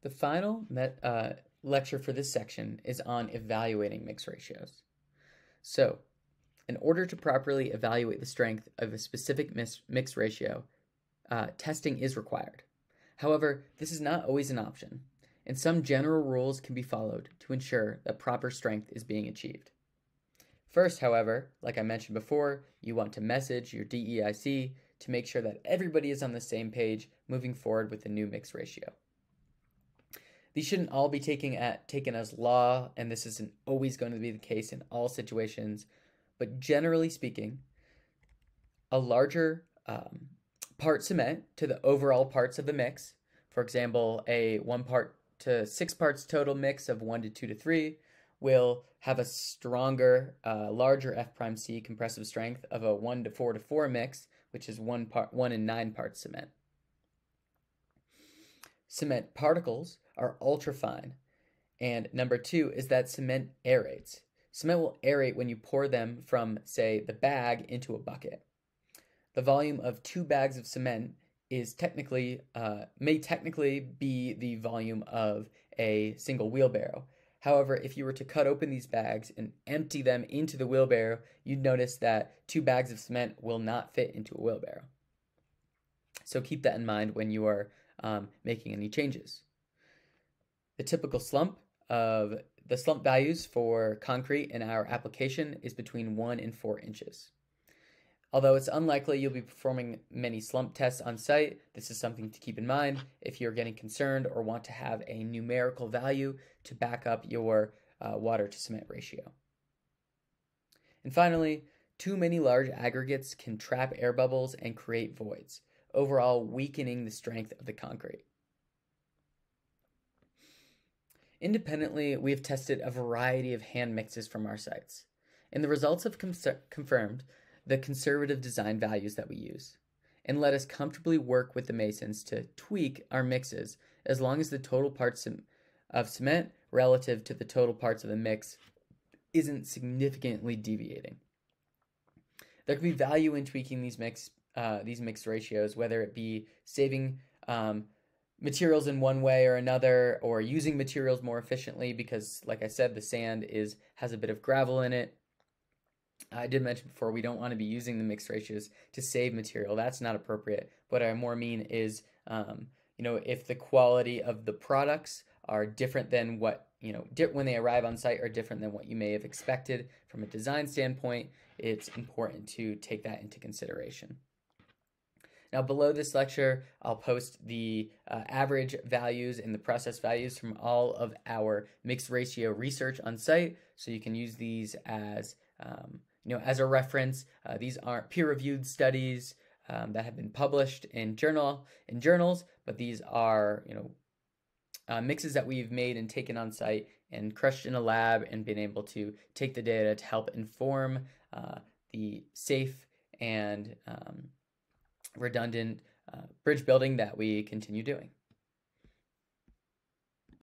The final lecture for this section is on evaluating mix ratios. So, in order to properly evaluate the strength of a specific mix ratio, testing is required. However, this is not always an option, and some general rules can be followed to ensure that proper strength is being achieved. First, however, like I mentioned before, you want to message your DEIC to make sure that everybody is on the same page moving forward with the new mix ratio. These shouldn't all be taken as law, and this isn't always going to be the case in all situations, but generally speaking, a larger part cement to the overall parts of the mix, for example, a 1 part to 6 parts total mix of 1 to 2 to 3, will have a stronger, larger F prime C compressive strength of a 1 to 4 to 4 mix, which is 1 and 9 parts cement. Cement particles are ultra fine. And number 2 is that cement aerates. Cement will aerate when you pour them from, say, the bag into a bucket. The volume of 2 bags of cement is may technically be the volume of a single wheelbarrow. However, if you were to cut open these bags and empty them into the wheelbarrow, you'd notice that 2 bags of cement will not fit into a wheelbarrow. So keep that in mind when you are making any changes. The typical slump values for concrete in our application is between 1 and 4 inches. Although it's unlikely you'll be performing many slump tests on site, this is something to keep in mind if you're getting concerned or want to have a numerical value to back up your water to cement ratio. And finally, too many large aggregates can trap air bubbles and create voids, overall weakening the strength of the concrete. Independently, we have tested a variety of hand mixes from our sites, and the results have confirmed the conservative design values that we use, and let us comfortably work with the masons to tweak our mixes as long as the total parts of cement relative to the total parts of the mix isn't significantly deviating. There can be value in tweaking these mix ratios, whether it be saving materials in one way or another, or using materials more efficiently because, like I said, the sand has a bit of gravel in it. I did mention before we don't want to be using the mixed ratios to save material. That's not appropriate. What I more mean is, if the quality of the products are different than what, when they arrive on site are different than what you may have expected from a design standpoint, it's important to take that into consideration. Now, below this lecture, I'll post the average values and the process values from all of our mixed ratio research on site, so you can use these as as a reference. These aren't peer-reviewed studies that have been published in journals, but these are mixes that we've made and taken on site and crushed in a lab and been able to take the data to help inform the safe and redundant bridge building that we continue doing.